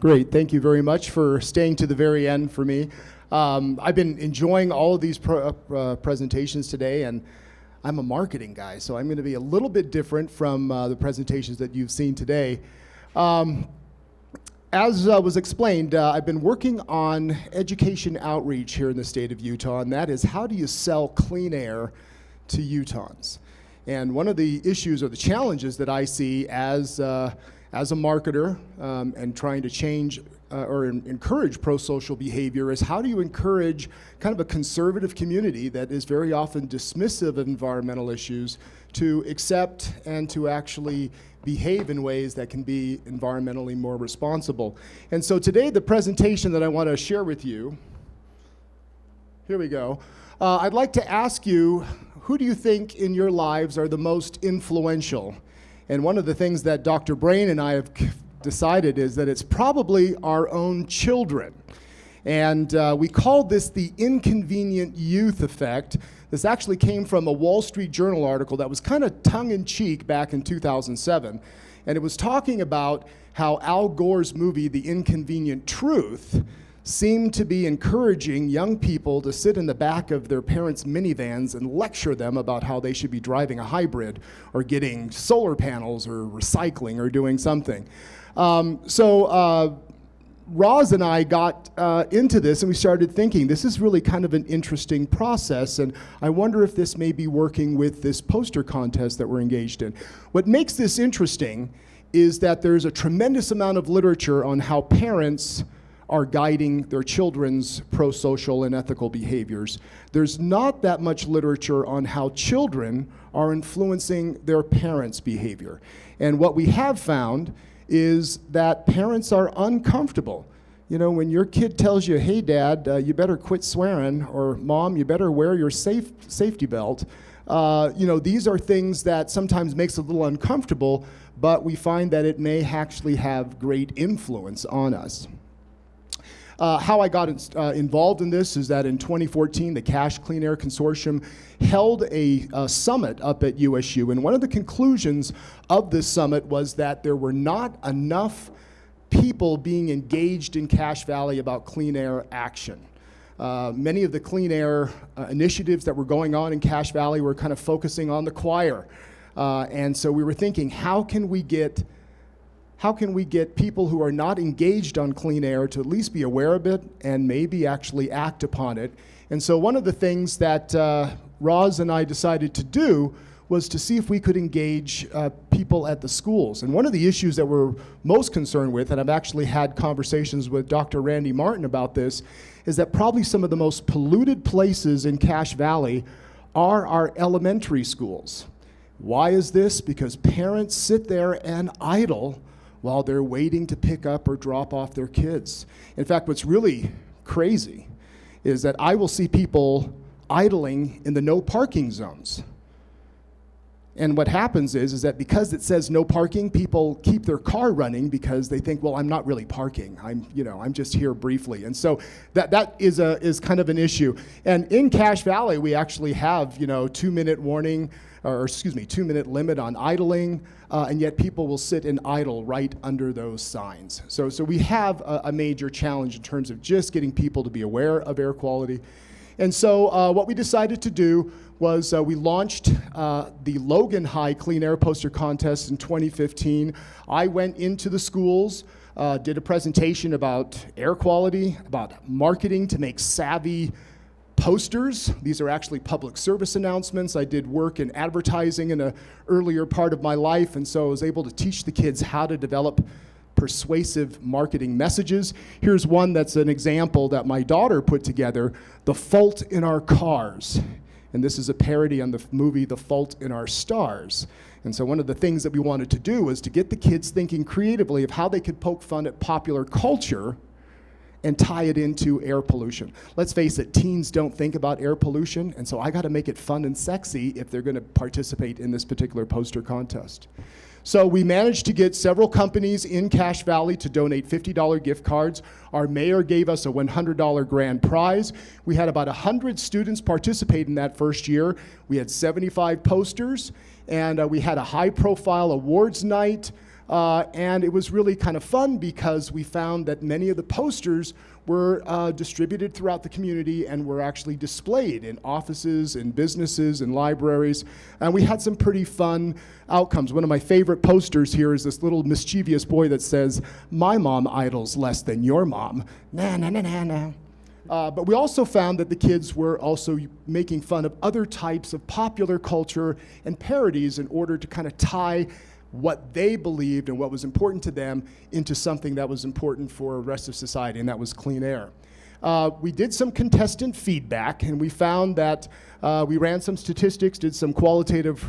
Great. Thank you very much for staying to the very end for me. I've been enjoying all of these presentations today, and I'm a marketing guy, so I'm going to be a little bit different from the presentations that you've seen today. As was explained, I've been working on education outreach here in the state of Utah, and that is, how do you sell clean air to Utahns? And one of the issues or the challenges that I see as a marketer and trying to change or encourage pro-social behavior is, how do you encourage kind of a conservative community that is very often dismissive of environmental issues to accept and to actually behave in ways that can be environmentally more responsible. And so today, the presentation that I want to share with you, here we go. I'd like to ask you, who do you think in your lives are the most influential? And one of the things that Dr. Brain and I have decided is that it's probably our own children. And we called this the Inconvenient Youth Effect. This actually came from a Wall Street Journal article that was kind of tongue-in-cheek back in 2007. And it was talking about how Al Gore's movie, The Inconvenient Truth, seemed to be encouraging young people to sit in the back of their parents' minivans and lecture them about how they should be driving a hybrid or getting solar panels or recycling or doing something. Roz and I got into this, and we started thinking, this is really kind of an interesting process, and I wonder if this may be working with this poster contest that we're engaged in. What makes this interesting is that there's a tremendous amount of literature on how parents are guiding their children's pro-social and ethical behaviors. There's not that much literature on how children are influencing their parents' behavior. And what we have found is that parents are uncomfortable. You know, when your kid tells you, hey, Dad, you better quit swearing, or Mom, you better wear your safety belt, these are things that sometimes makes it a little uncomfortable, but we find that it may actually have great influence on us. How I got involved in this is that in 2014, the Cache Clean Air Consortium held a summit up at USU, and one of the conclusions of this summit was that there were not enough people being engaged in Cache Valley about clean air action. Many of the clean air initiatives that were going on in Cache Valley were kind of focusing on the choir. And so we were thinking, how can we get people who are not engaged on clean air to at least be aware of it and maybe actually act upon it? And so one of the things that Roz and I decided to do was to see if we could engage people at the schools. And one of the issues that we're most concerned with, and I've actually had conversations with Dr. Randy Martin about this, is that probably some of the most polluted places in Cache Valley are our elementary schools. Why is this? Because parents sit there and idle while they're waiting to pick up or drop off their kids. In fact, what's really crazy is that I will see people idling in the no parking zones. And what happens is that because it says no parking, people keep their car running because they think, well, I'm not really parking. I'm just here briefly. And so that is kind of an issue. And in Cache Valley, we actually have 2-minute warning, or 2-minute limit on idling, and yet people will sit and idle right under those signs. So we have a major challenge in terms of just getting people to be aware of air quality. And so what we decided to do was we launched the Logan High Clean Air Poster Contest in 2015. I went into the schools, did a presentation about air quality, about marketing to make savvy posters. These are actually public service announcements. I did work in advertising in an earlier part of my life, and so I was able to teach the kids how to develop persuasive marketing messages. Here's one that's an example that my daughter put together, The Fault in Our Cars. And this is a parody on the movie The Fault in Our Stars. And so one of the things that we wanted to do was to get the kids thinking creatively of how they could poke fun at popular culture and tie it into air pollution. Let's face it, teens don't think about air pollution, and so I gotta make it fun and sexy if they're gonna participate in this particular poster contest. So we managed to get several companies in Cache Valley to donate $50 gift cards. Our mayor gave us a $100 grand prize. We had about 100 students participate in that first year. We had 75 posters, and we had a high-profile awards night. And it was really kind of fun because we found that many of the posters were distributed throughout the community and were actually displayed in offices, in businesses, in libraries. And we had some pretty fun outcomes. One of my favorite posters here is this little mischievous boy that says, "My mom idles less than your mom. Na, na, na, na, na." But we also found that the kids were also making fun of other types of popular culture and parodies in order to kind of tie what they believed and what was important to them into something that was important for the rest of society, and that was clean air. We did some contestant feedback, and we found that we ran some statistics, did some qualitative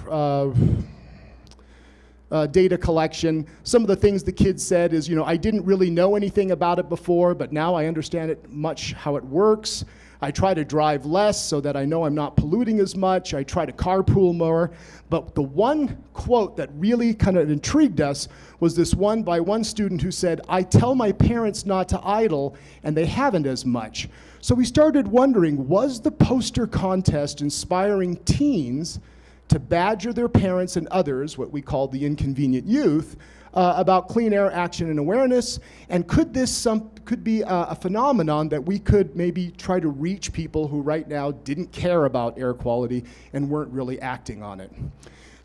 data collection. Some of the things the kids said is, I didn't really know anything about it before, but now I understand it much how it works. I try to drive less so that I know I'm not polluting as much. I try to carpool more. But the one quote that really kind of intrigued us was this one by one student who said, "I tell my parents not to idle, and they haven't as much." So we started wondering, was the poster contest inspiring teens to badger their parents and others, what we call the inconvenient youth, about clean air action and awareness? And could this could be a phenomenon that we could maybe try to reach people who right now didn't care about air quality and weren't really acting on it?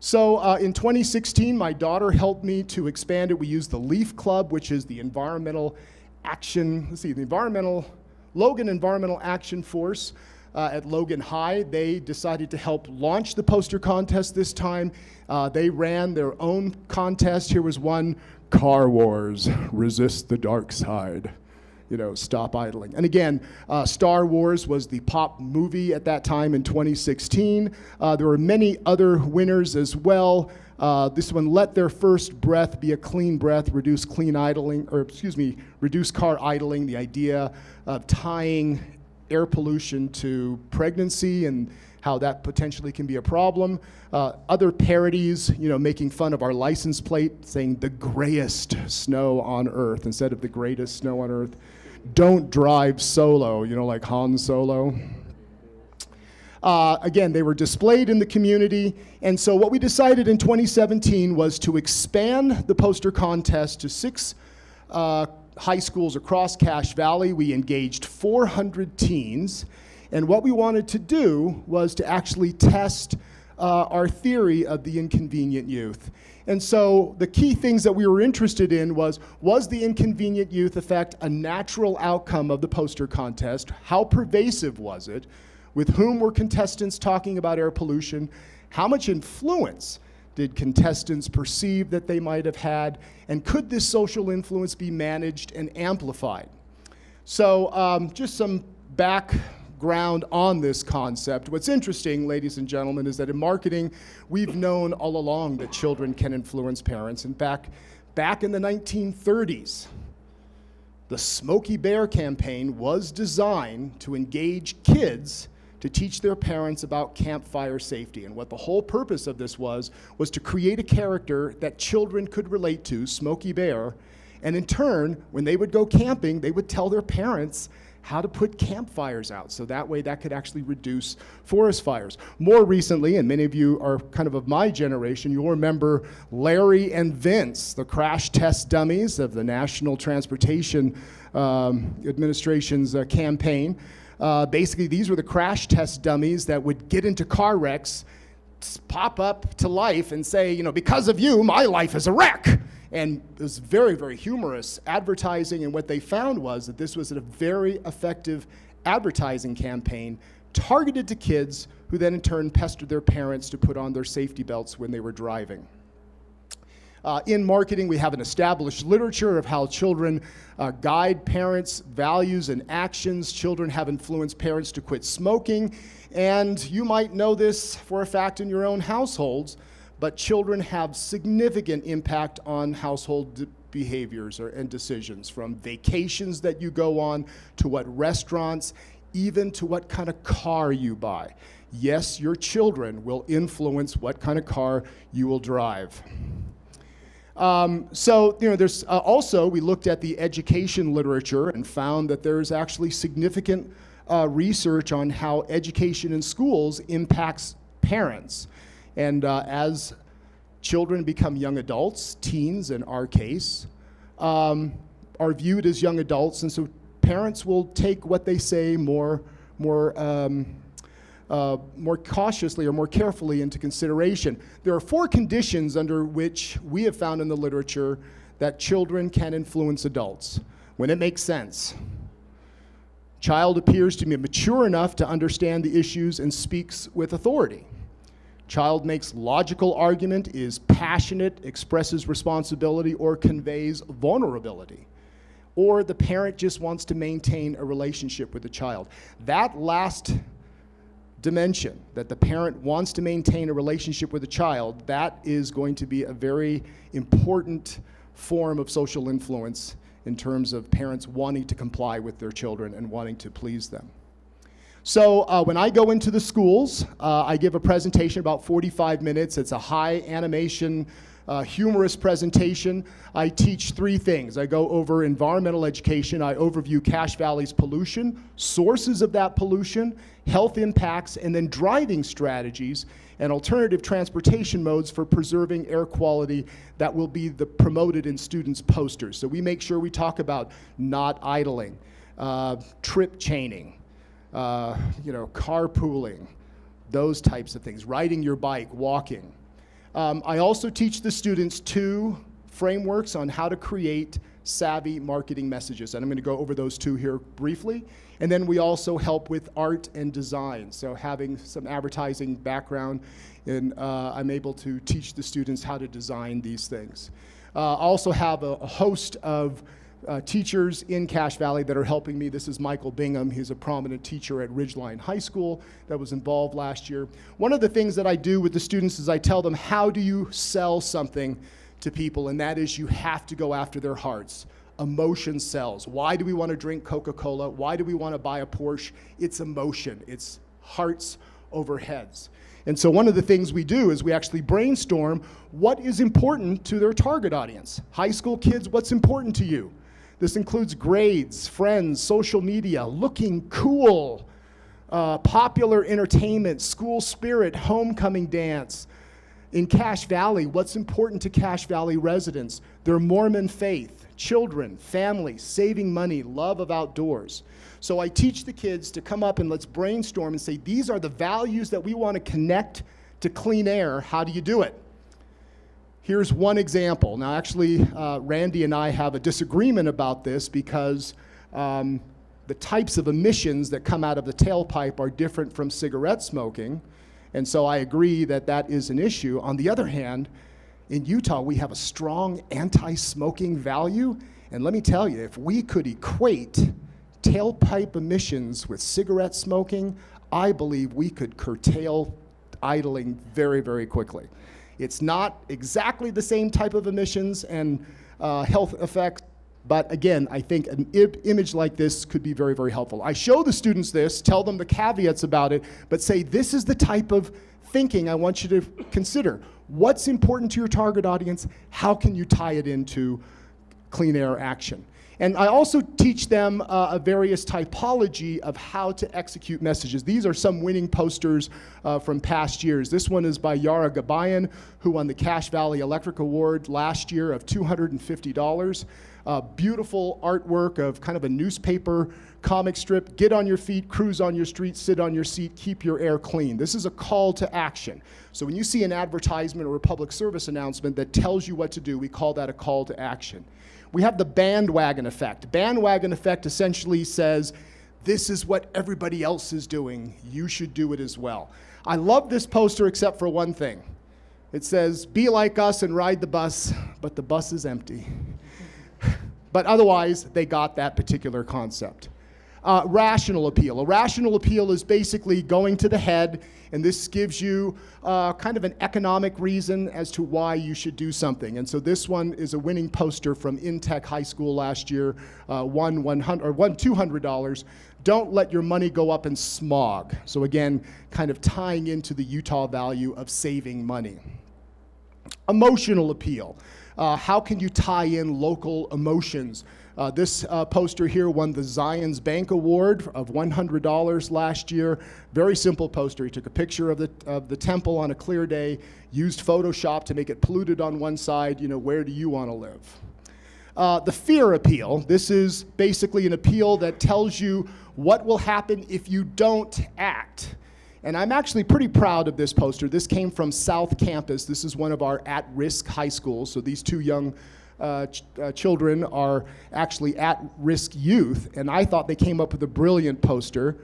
So in 2016, my daughter helped me to expand it. We used the LEAF Club, which is the environmental action, Logan Environmental Action Force. At Logan High, they decided to help launch the poster contest this time. They ran their own contest. Here was one: "Car Wars, resist the dark side. Stop idling." And again, Star Wars was the pop movie at that time in 2016. There were many other winners as well. This one: "Let their first breath be a clean breath, reduce car idling." The idea of tying air pollution to pregnancy and how that potentially can be a problem. Other parodies, making fun of our license plate, saying "the grayest snow on earth" instead of "the greatest snow on earth." "Don't drive solo," like Han Solo. Again, they were displayed in the community, and so what we decided in 2017 was to expand the poster contest to 6 high schools across Cache Valley. We engaged 400 teens, and what we wanted to do was to actually test our theory of the inconvenient youth. And so the key things that we were interested in was the inconvenient youth effect a natural outcome of the poster contest? How pervasive was it? With whom were contestants talking about air pollution? How much influence did contestants perceive that they might have had? And could this social influence be managed and amplified? So just some background on this concept. What's interesting, ladies and gentlemen, is that in marketing, we've known all along that children can influence parents. In fact, back in the 1930s, the Smokey Bear campaign was designed to engage kids to teach their parents about campfire safety. And what the whole purpose of this was to create a character that children could relate to, Smokey Bear, and in turn, when they would go camping, they would tell their parents how to put campfires out, so that way that could actually reduce forest fires. More recently, and many of you are kind of my generation, you'll remember Larry and Vince, the crash test dummies of the National Transportation Administration's campaign. Basically, these were the crash test dummies that would get into car wrecks, pop up to life and say, "Because of you, my life is a wreck." And it was very, very humorous advertising, and what they found was that this was a very effective advertising campaign targeted to kids who then in turn pestered their parents to put on their safety belts when they were driving. In marketing, we have an established literature of how children guide parents' values and actions. Children have influenced parents to quit smoking. And you might know this for a fact in your own households, but children have significant impact on household behaviors and decisions, from vacations that you go on, to what restaurants, even to what kind of car you buy. Yes, your children will influence what kind of car you will drive. There's also, we looked at the education literature and found that there's actually significant research on how education in schools impacts parents. And as children become young adults, teens in our case, are viewed as young adults, and so parents will take what they say more cautiously or more carefully into consideration. There are 4 conditions under which we have found in the literature that children can influence adults when it makes sense. Child appears to be mature enough to understand the issues and speaks with authority. Child makes logical argument, is passionate, expresses responsibility, or conveys vulnerability. Or the parent just wants to maintain a relationship with the child. That last dimension, that the parent wants to maintain a relationship with the child, that is going to be a very important form of social influence in terms of parents wanting to comply with their children and wanting to please them. So when I go into the schools, I give a presentation about 45 minutes. It's a high animation, humorous presentation. I teach 3 things. I go over environmental education. I overview Cache Valley's pollution, sources of that pollution, health impacts, and then driving strategies and alternative transportation modes for preserving air quality that will be promoted in students' posters. So we make sure we talk about not idling, trip chaining, carpooling, those types of things, riding your bike, walking. I also teach the students 2 frameworks on how to create savvy marketing messages, and I'm going to go over those 2 here briefly. And then we also help with art and design, so having some advertising background, and I'm able to teach the students how to design these things. I also have a host of teachers in Cache Valley that are helping me. This is Michael Bingham. He's a prominent teacher at Ridgeline High School that was involved last year. One of the things that I do with the students is I tell them, how do you sell something to people? And that is, you have to go after their hearts. Emotion sells. Why do we want to drink Coca-Cola? Why do we want to buy a Porsche? It's emotion. It's hearts over heads. And so one of the things we do is we actually brainstorm what is important to their target audience. High school kids, what's important to you? This includes grades, friends, social media, looking cool, popular entertainment, school spirit, homecoming dance. In Cache Valley, what's important to Cache Valley residents? Their Mormon faith, children, families, saving money, love of outdoors. So I teach the kids to come up and let's brainstorm and say, these are the values that we want to connect to clean air. How do you do it? Here's one example. Now, actually, Randy and I have a disagreement about this because the types of emissions that come out of the tailpipe are different from cigarette smoking. And so I agree that that is an issue. On the other hand, in Utah, we have a strong anti-smoking value. And let me tell you, if we could equate tailpipe emissions with cigarette smoking, I believe we could curtail idling very, very quickly. It's not exactly the same type of emissions and health effects, but again, I think an image like this could be very, very helpful. I show the students this, tell them the caveats about it, but say this is the type of thinking I want you to consider. What's important to your target audience? How can you tie it into clean air action? And I also teach them a various typology of how to execute messages. These are some winning posters from past years. This one is by Yara Gabayan, who won the Cache Valley Electric Award last year of $250. Beautiful artwork of kind of a newspaper comic strip. Get on your feet, cruise on your street, sit on your seat, keep your air clean. This is a call to action. So when you see an advertisement or a public service announcement that tells you what to do, we call that a call to action. We have the bandwagon effect. Bandwagon effect essentially says, this is what everybody else is doing. You should do it as well. I love this poster except for one thing. It says, be like us and ride the bus, but the bus is empty. But otherwise, they got that particular concept. Rational appeal. A rational appeal is basically going to the head, and this gives you kind of an economic reason as to why you should do something. And so this one is a winning poster from Intech High School last year, won $200. Don't let your money go up in smog. So again, kind of tying into the Utah value of saving money. Emotional appeal. How can you tie in local emotions? This poster here won the Zions Bank Award of $100 last year. Very simple poster. He took a picture of the temple on a clear day, used Photoshop to make it polluted on one side. Where do you want to live? The fear appeal. This is basically an appeal that tells you what will happen if you don't act. And I'm actually pretty proud of this poster. This came from South Campus. This is one of our at-risk high schools. So these two young children are actually at-risk youth. And I thought they came up with a brilliant poster.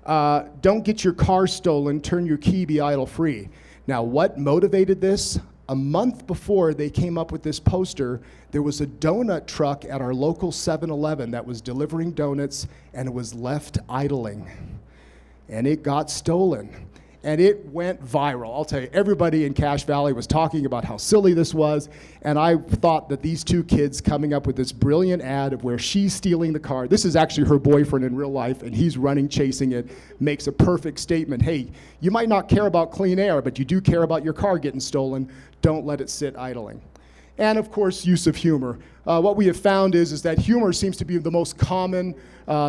Don't get your car stolen, turn your key, be idle free. Now, what motivated this? A month before they came up with this poster, there was a donut truck at our local 7-Eleven that was delivering donuts, and it was left idling. And it got stolen. And it went viral. I'll tell you, everybody in Cache Valley was talking about how silly this was, and I thought that these two kids coming up with this brilliant ad of where she's stealing the car, this is actually her boyfriend in real life, and he's running chasing it, makes a perfect statement. Hey, you might not care about clean air, but you do care about your car getting stolen. Don't let it sit idling. And of course, use of humor. What we have found is that humor seems to be the most common.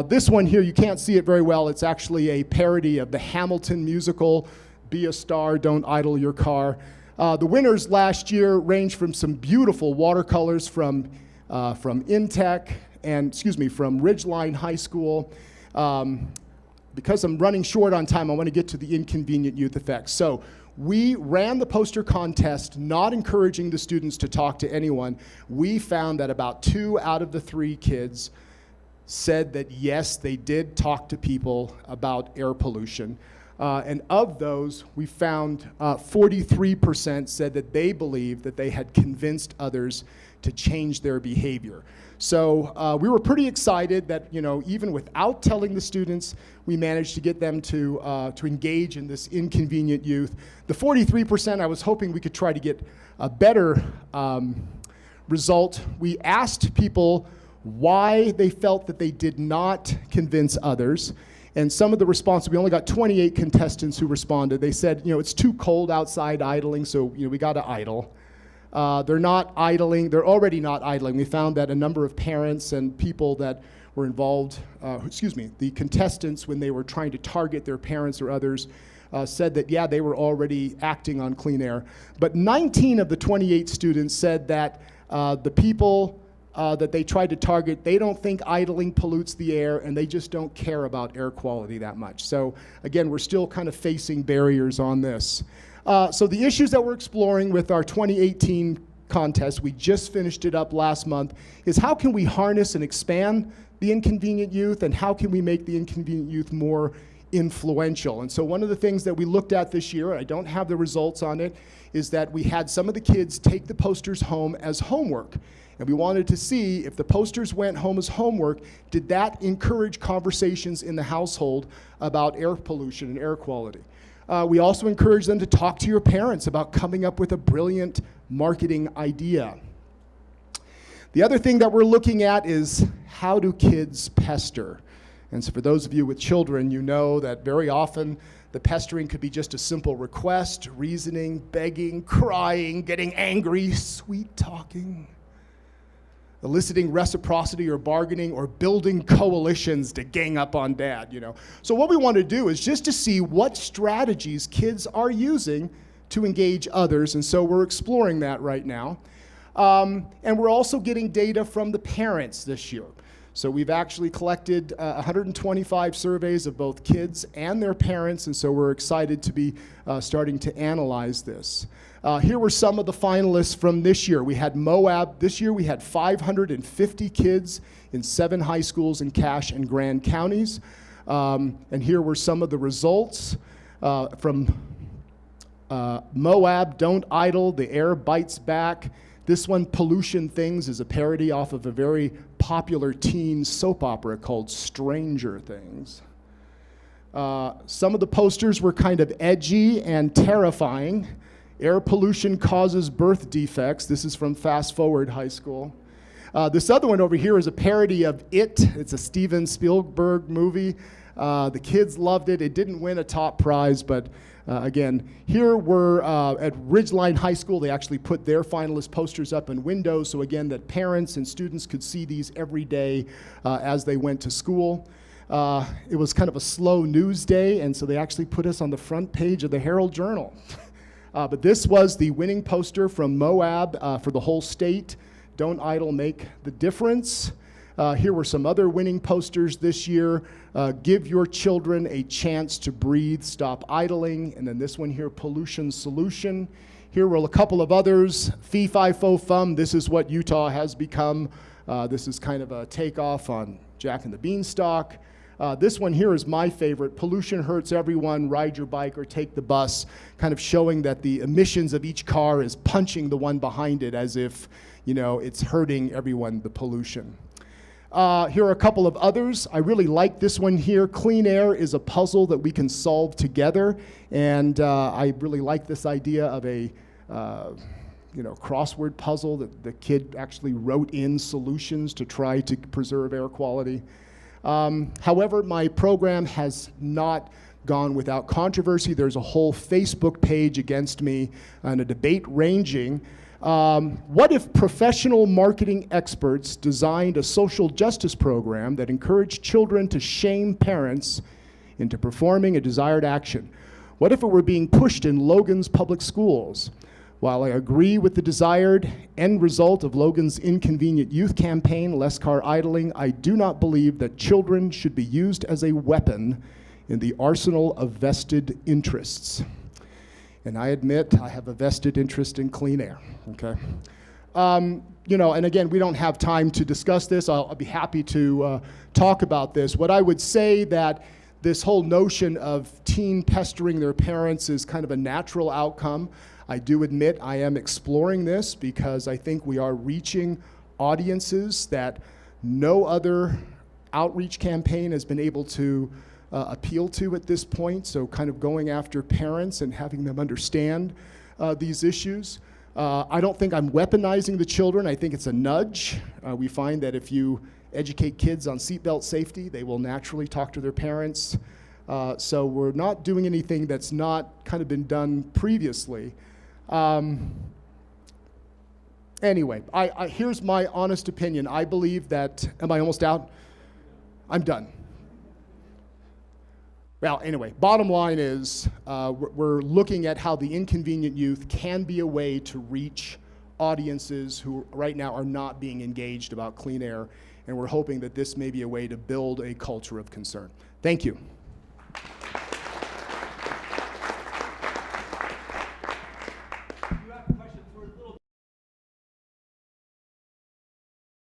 This one here, you can't see it very well. It's actually a parody of the Hamilton musical, Be a Star, Don't Idle Your Car. The winners last year ranged from some beautiful watercolors from Intech and, from Ridgeline High School. Because I'm running short on time, I want to get to the inconvenient youth effects. So we ran the poster contest, not encouraging the students to talk to anyone. We found that about 2 out of the 3 kids said that yes, they did talk to people about air pollution. And of those, we found 43% said that they believed that they had convinced others to change their behavior. So we were pretty excited that, even without telling the students, we managed to get them to engage in this inconvenient youth. The 43%, I was hoping we could try to get a better result. We asked people why they felt that they did not convince others. And some of the responses, we only got 28 contestants who responded. They said, it's too cold outside idling, so we got to idle. They're not idling, they're already not idling. We found that a number of parents and people that were involved, the contestants, when they were trying to target their parents or others, said that, yeah, they were already acting on clean air. But 19 of the 28 students said that the people that they tried to target, they don't think idling pollutes the air, and they just don't care about air quality that much. So again, we're still kind of facing barriers on this. So the issues that we're exploring with our 2018 contest, we just finished it up last month, is how can we harness and expand the inconvenient youth, and how can we make the inconvenient youth more influential? And so one of the things that we looked at this year, I don't have the results on it, is that we had some of the kids take the posters home as homework. And we wanted to see if the posters went home as homework, did that encourage conversations in the household about air pollution and air quality? We also encourage them to talk to your parents about coming up with a brilliant marketing idea. The other thing that we're looking at is how do kids pester? And so for those of you with children, you know that very often the pestering could be just a simple request, reasoning, begging, crying, getting angry, sweet talking, eliciting reciprocity or bargaining, or building coalitions to gang up on dad, So what we want to do is just to see what strategies kids are using to engage others, and so we're exploring that right now. And we're also getting data from the parents this year. So we've actually collected 125 surveys of both kids and their parents, and so we're excited to be starting to analyze this. Here were some of the finalists from this year. We had Moab. This year we had 550 kids in 7 high schools in Cache and Grand counties. And here were some of the results from Moab, Don't Idle, The Air Bites Back. This one, Pollution Things, is a parody off of a very popular teen soap opera called Stranger Things. Some of the posters were kind of edgy and terrifying. Air pollution causes birth defects. This is from Fast Forward High School. This other one over here is a parody of It. It's a Steven Spielberg movie. The kids loved it. It didn't win a top prize, but Again, here we're at Ridgeline High School. They actually put their finalist posters up in windows, so again, that parents and students could see these every day as they went to school. It was kind of a slow news day, and so they actually put us on the front page of the Herald Journal. But this was the winning poster from Moab for the whole state. Don't idle, make the difference. Here were some other winning posters this year. Give your children a chance to breathe, stop idling. And then this one here, pollution solution. Here were a couple of others. Fee, fi, fo, fum. This is what Utah has become. This is kind of a takeoff on Jack and the Beanstalk. This one here is my favorite. Pollution hurts everyone. Ride your bike or take the bus. Kind of showing that the emissions of each car is punching the one behind it as if, you know, it's hurting everyone, the pollution. Here are a couple of others. I really like this one here. Clean air is a puzzle that we can solve together. And I really like this idea of a crossword puzzle that the kid actually wrote in solutions to try to preserve air quality. However, my program has not gone without controversy. There's a whole Facebook page against me and a debate ranging. What if professional marketing experts designed a social justice program that encouraged children to shame parents into performing a desired action? What if it were being pushed in Logan's public schools? While I agree with the desired end result of Logan's Inconvenient youth campaign, less car idling, I do not believe that children should be used as a weapon in the arsenal of vested interests. And I admit I have a vested interest in clean air, okay? And again, we don't have time to discuss this. I'll be happy to talk about this. What I would say that this whole notion of teen pestering their parents is kind of a natural outcome. I do admit I am exploring this because I think we are reaching audiences that no other outreach campaign has been able to appeal to at this point, so kind of going after parents and having them understand these issues. I don't think I'm weaponizing the children. I think it's a nudge. We find that if you educate kids on seatbelt safety, they will naturally talk to their parents. So we're not doing anything that's not kind of been done previously. Anyway, here's my honest opinion. I believe that, am I almost out? I'm done. Well, anyway, bottom line is we're looking at how the inconvenient youth can be a way to reach audiences who right now are not being engaged about clean air, and we're hoping that this may be a way to build a culture of concern. Thank you.